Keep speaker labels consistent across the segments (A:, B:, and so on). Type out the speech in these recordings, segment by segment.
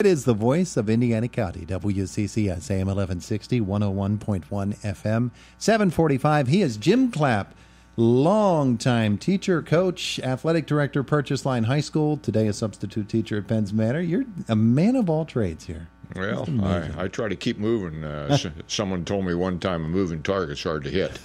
A: It is the voice of Indiana County, WCCS, AM 1160, 101.1 FM, 745. He is Jim Klyap, longtime teacher, coach, athletic director, Purchase Line High School, today a substitute teacher at Penns Manor. You're a man of all trades here.
B: Well, I try to keep moving. Someone told me one time a moving target's hard to hit.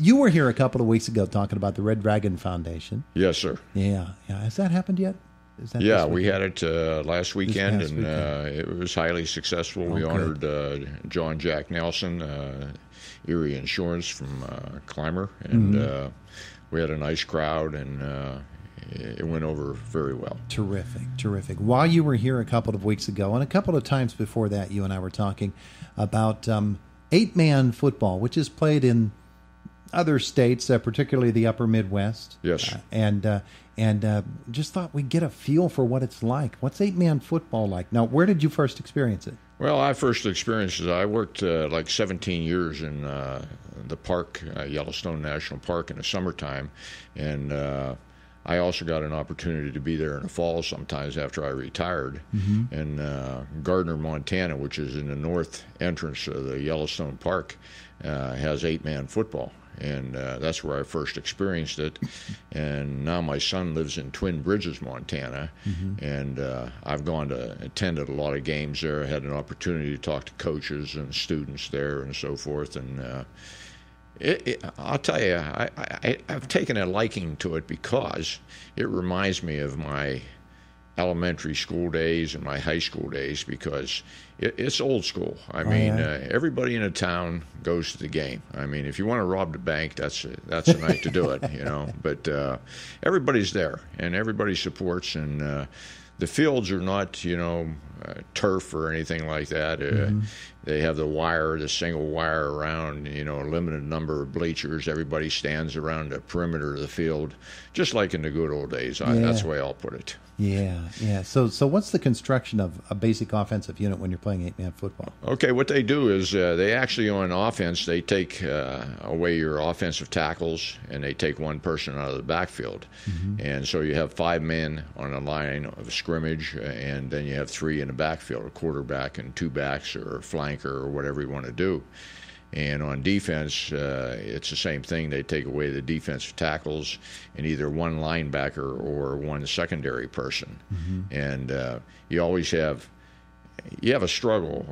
A: You were here a couple of weeks ago talking about the Red Dragon Foundation.
B: Yes, sir.
A: Yeah. Has that happened yet?
B: Yeah, we had it last weekend, and it was highly successful. We honored John Jack Nelson, Erie Insurance from Clymer, and we had a nice crowd, and it went over very well.
A: Terrific. While you were here a couple of weeks ago, and a couple of times before that, you and I were talking about eight-man football, which is played in other states, particularly the upper Midwest.
B: Yes.
A: And just thought we'd get a feel for what it's like. What's eight-man football like? Now, where did you first experience it?
B: Well, I first experienced it. I worked like 17 years in the park, Yellowstone National Park, in the summertime, and I also got an opportunity to be there in the fall sometimes after I retired. And Gardner, Montana, which is in the north entrance of the Yellowstone Park, has eight-man football. And that's where I first experienced it. And now my son lives in Twin Bridges, Montana, and I've attended a lot of games there. I had an opportunity to talk to coaches and students there and so forth. And I'll tell you, I've taken a liking to it because it reminds me of my elementary school days and my high school days, because it's old school. I mean, everybody in a town goes to the game. I mean, if you want to rob the bank, that's the night to do it, you know. But everybody's there, and everybody supports, and the fields are not, turf or anything like that. They have the single wire around, a limited number of bleachers. Everybody stands around the perimeter of the field, just like in the good old days. That's the way I'll put it.
A: Yeah. So what's the construction of a basic offensive unit when you're playing eight-man football?
B: Okay, what they do is they actually, on offense, they take away your offensive tackles, and they take one person out of the backfield. And so you have 5 men on a line of scrimmage, and then you have 3 in the backfield, a quarterback and 2 backs or a flanker or whatever you want to do. And on defense, it's the same thing. They take away the defensive tackles and either one linebacker or one secondary person. And you always have a struggle.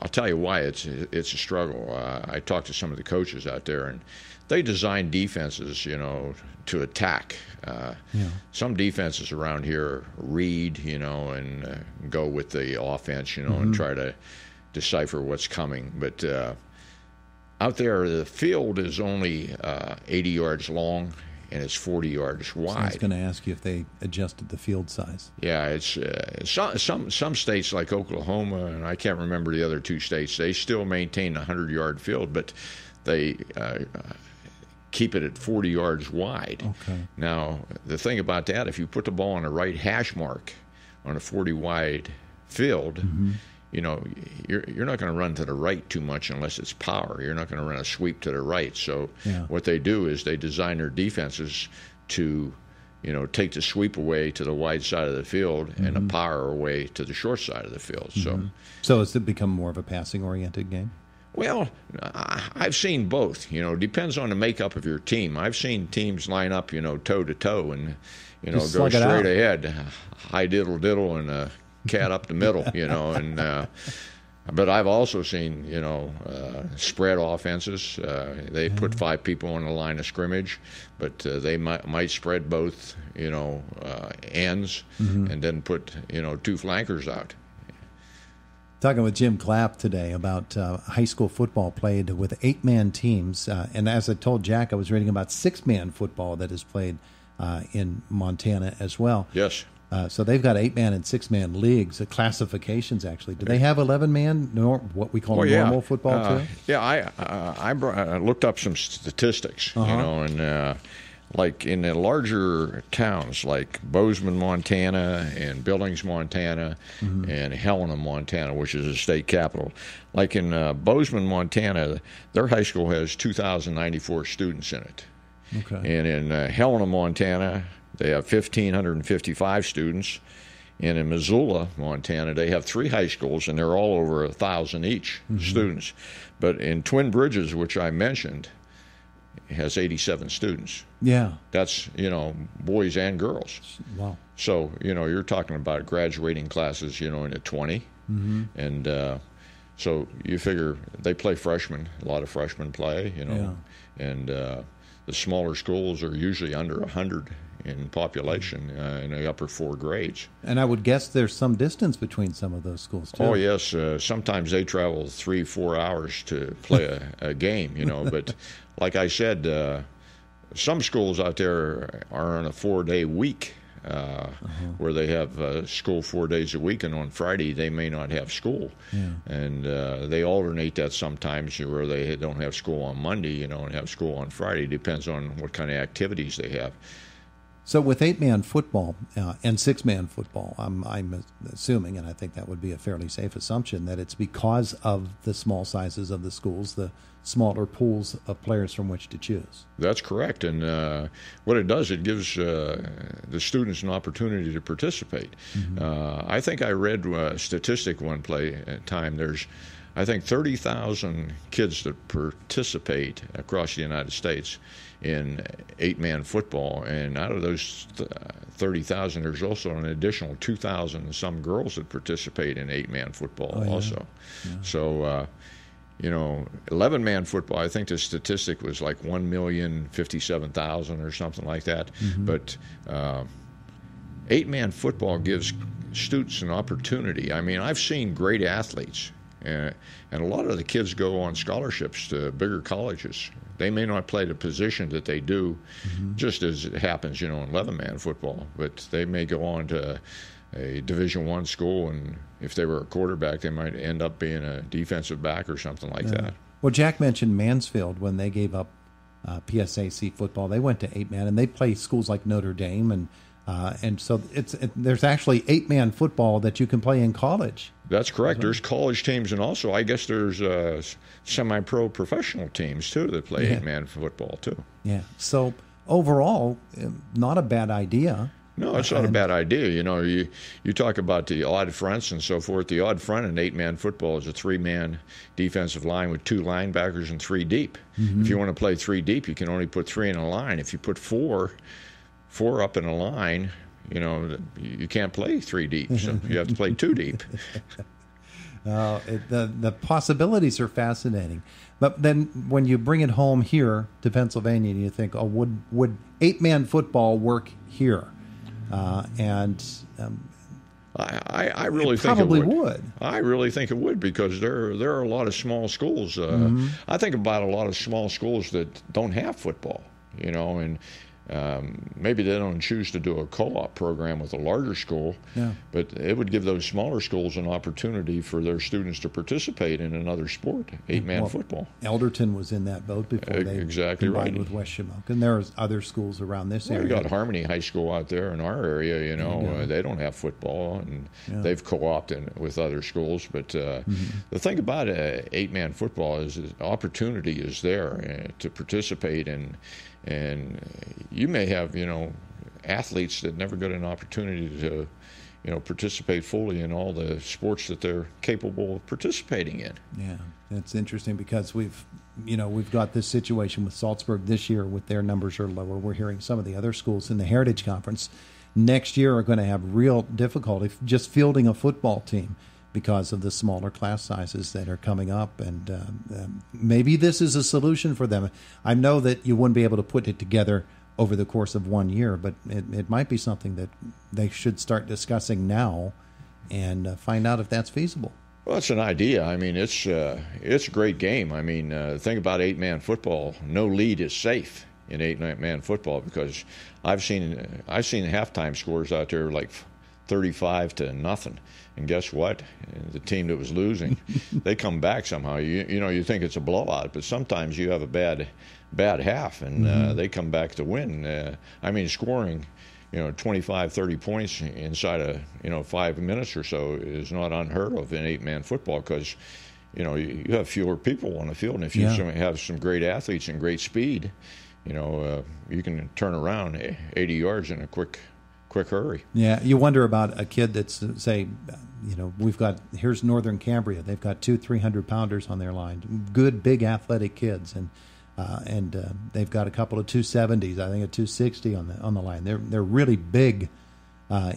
B: I'll tell you why it's a struggle. I talked to some of the coaches out there, and they design defenses, to attack. Some defenses around here read, and go with the offense, and try to decipher what's coming. But out there, the field is only 80 yards long, and it's 40 yards wide.
A: So I was going to ask you if they adjusted the field size.
B: Yeah, it's some states like Oklahoma, and I can't remember the other 2 states, they still maintain a 100-yard field, but they keep it at 40 yards wide.
A: Okay.
B: Now, the thing about that, if you put the ball on the right hash mark on a 40-wide field, you're not going to run to the right too much unless it's power. You're not going to run a sweep to the right. So what they do is they design their defenses to, take the sweep away to the wide side of the field and the power away to the short side of the field.
A: So has it become more of a passing-oriented game?
B: Well, I've seen both. Depends on the makeup of your team. I've seen teams line up, toe-to-toe and, go straight ahead, high diddle-diddle and cat up the middle, and but I've also seen, spread offenses. They put 5 people on the line of scrimmage, but they might spread both, ends, and then put, 2 flankers out.
A: Talking with Jim Klyap today about high school football played with 8-man teams, and as I told Jack, I was reading about 6-man football that is played in Montana as well.
B: Yes.
A: So they've got 8-man and 6-man leagues, classifications actually. Do they have 11-man, what we call normal football too?
B: Yeah, I looked up some statistics, and like in the larger towns like Bozeman, Montana, and Billings, Montana, and Helena, Montana, which is the state capital. Like in Bozeman, Montana, their high school has 2,094 students in it.
A: Okay.
B: And in Helena, Montana, they have 1,555 students. And in Missoula, Montana, they have 3 high schools, and they're all over 1,000 each students. But in Twin Bridges, which I mentioned, it has 87 students.
A: Yeah.
B: That's, boys and girls.
A: Wow.
B: So, you're talking about graduating classes, in the 20. And so you figure they play freshmen. A lot of freshmen play, And the smaller schools are usually under 100 in population in the upper 4 grades.
A: And I would guess there's some distance between some of those schools, too.
B: Oh, yes. Sometimes they travel 3-4 hours to play a game, But like I said, some schools out there are on a 4-day week where they have school 4 days a week, and on Friday they may not have school.
A: Yeah.
B: And they alternate that sometimes where they don't have school on Monday, and have school on Friday. Depends on what kind of activities they have.
A: So with 8-man football and 6-man football, I'm assuming, and I think that would be a fairly safe assumption, that it's because of the small sizes of the schools, the smaller pools of players from which to choose.
B: That's correct. And what it does, it gives the students an opportunity to participate. I think I read a statistic one time. There's, I think, 30,000 kids that participate across the United States in 8-man football, and out of those 30,000, there's also an additional 2,000 and some girls that participate in 8-man football also. Yeah. So, 11-man football, I think the statistic was like 1,057,000 or something like that. But 8-man football gives students an opportunity. I mean, I've seen great athletes, and a lot of the kids go on scholarships to bigger colleges. They may not play the position that they do, just as it happens, in 11-man football, but they may go on to a Division I school, and if they were a quarterback, they might end up being a defensive back or something like that.
A: Well, Jack mentioned Mansfield when they gave up PSAC football. They went to 8-man, and they play schools like Notre Dame, and so there's actually 8-man football that you can play in college.
B: That's correct. There's college teams, and also I guess there's semi-pro professional teams too that play 8-man football too. Yeah.
A: So overall, not a bad idea.
B: No, it's not a bad idea. You talk about the odd fronts and so forth. The odd front in 8-man football is a 3-man defensive line with 2 linebackers and 3 deep. If you want to play 3 deep, you can only put 3 in a line. If you put four up in a line, you can't play 3 deep, so you have to play 2 deep.
A: The possibilities are fascinating. But then when you bring it home here to Pennsylvania, you think, would 8-man football work here? I
B: really think
A: it would.
B: I really think it would, because there are a lot of small schools. I think about a lot of small schools that don't have football, and maybe they don't choose to do a co-op program with a larger school, but it would give those smaller schools an opportunity for their students to participate in another sport, 8-man football.
A: Elderton was in that boat before they combined with West Shamokin, and there's other schools around this area.
B: We got Harmony High School out there in our area. They don't have football, and they've co-opted with other schools. But the thing about 8-man football is the opportunity is there to participate in. And you may have, athletes that never got an opportunity to, participate fully in all the sports that they're capable of participating in.
A: Yeah, that's interesting, because we've got this situation with Salzburg this year with their numbers are lower. We're hearing some of the other schools in the Heritage Conference next year are going to have real difficulty just fielding a football team because of the smaller class sizes that are coming up, and maybe this is a solution for them. I know that you wouldn't be able to put it together over the course of 1 year, but it might be something that they should start discussing now and find out if that's feasible.
B: Well, it's an idea. I mean, it's a great game. I mean, the thing about 8-man football, no lead is safe in 8-man football, because I've seen halftime scores out there like 35-0. And guess what? The team that was losing, they come back somehow. You think it's a blowout, but sometimes you have a bad half, and they come back to win. Scoring, 25, 30 points inside of 5 minutes or so is not unheard of in 8-man football, because you have fewer people on the field, and if you have some great athletes and great speed, you can turn around 80 yards in a quick hurry.
A: Yeah, you wonder about a kid that's, say, here's Northern Cambria. They've got 300-pounders on their line, good, big, athletic kids, and they've got a couple of 270s. I think a 260 on the line. They're really big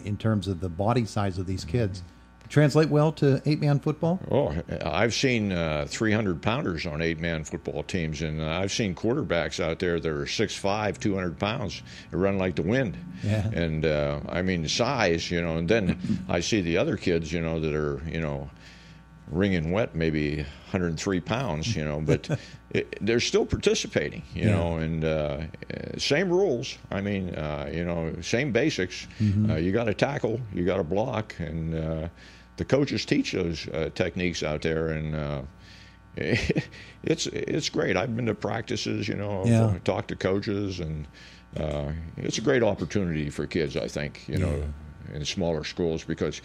A: in terms of the body size of these kids. Translate well to 8-man football?
B: Oh, I've seen 300-pounders on 8-man football teams, and I've seen quarterbacks out there that are 6'5", 200 pounds, that run like the wind.
A: Yeah.
B: And, the size, and then I see the other kids, that are, wringing wet, maybe 103 pounds, but they're still participating, and same rules. Same basics.
A: Mm-hmm.
B: You got to tackle, you got to block, and the coaches teach those techniques out there, and it's great. I've been to practices, talked to coaches, and it's a great opportunity for kids, I think, in smaller schools, because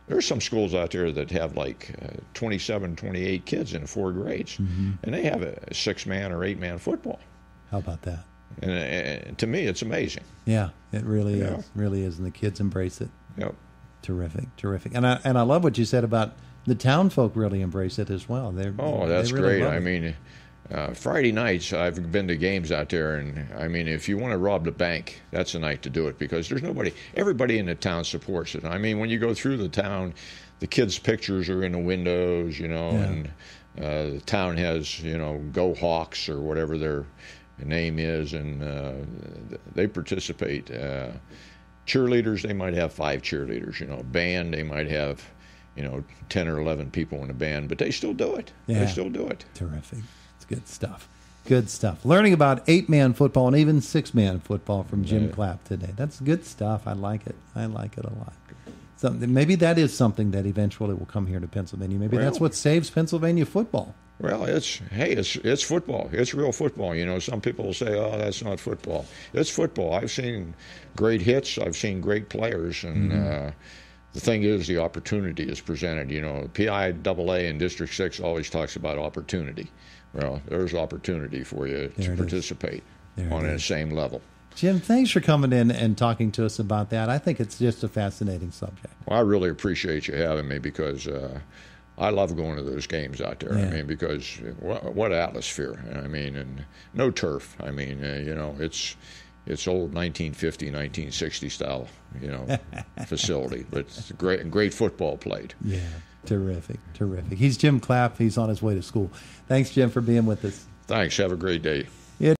B: there's some schools out there that have like 27, 28 kids in 4 grades,
A: mm-hmm.
B: and they have a 6-man or 8-man football.
A: How about that?
B: And to me, it's amazing.
A: Yeah, it really is, and the kids embrace it.
B: Yep.
A: Terrific. And I love what you said about the town folk really embrace it as well.
B: That's
A: really
B: great. Friday nights, I've been to games out there, and if you want to rob the bank, that's the night to do it, because there's everybody in the town supports it. When you go through the town, the kids' pictures are in the windows, and the town has, Go Hawks or whatever their name is, and they participate. Cheerleaders, they might have 5 cheerleaders, band, they might have, 10 or 11 people in a band, but they still do it.
A: Yeah.
B: They still do it.
A: Terrific. Good stuff. Learning about 8-man football and even 6-man football from Jim Klyap today. That's good stuff. I like it a lot. Maybe that is something that eventually will come here to Pennsylvania. Maybe that's what saves Pennsylvania football.
B: Well, it's football. It's real football. Some people will say, "Oh, that's not football." It's football. I've seen great hits. I've seen great players, and the thing is, the opportunity is presented. PIAA in District 6 always talks about opportunity. Well, there's opportunity for you to participate on the same level.
A: Jim, thanks for coming in and talking to us about that. I think it's just a fascinating subject.
B: Well, I really appreciate you having me, because I love going to those games out there.
A: Yeah.
B: Because what atmosphere. And no turf. It's old 1950, 1960 style, facility, but it's great football played.
A: Yeah, terrific. He's Jim Klyap. He's on his way to school. Thanks, Jim, for being with us.
B: Thanks. Have a great day.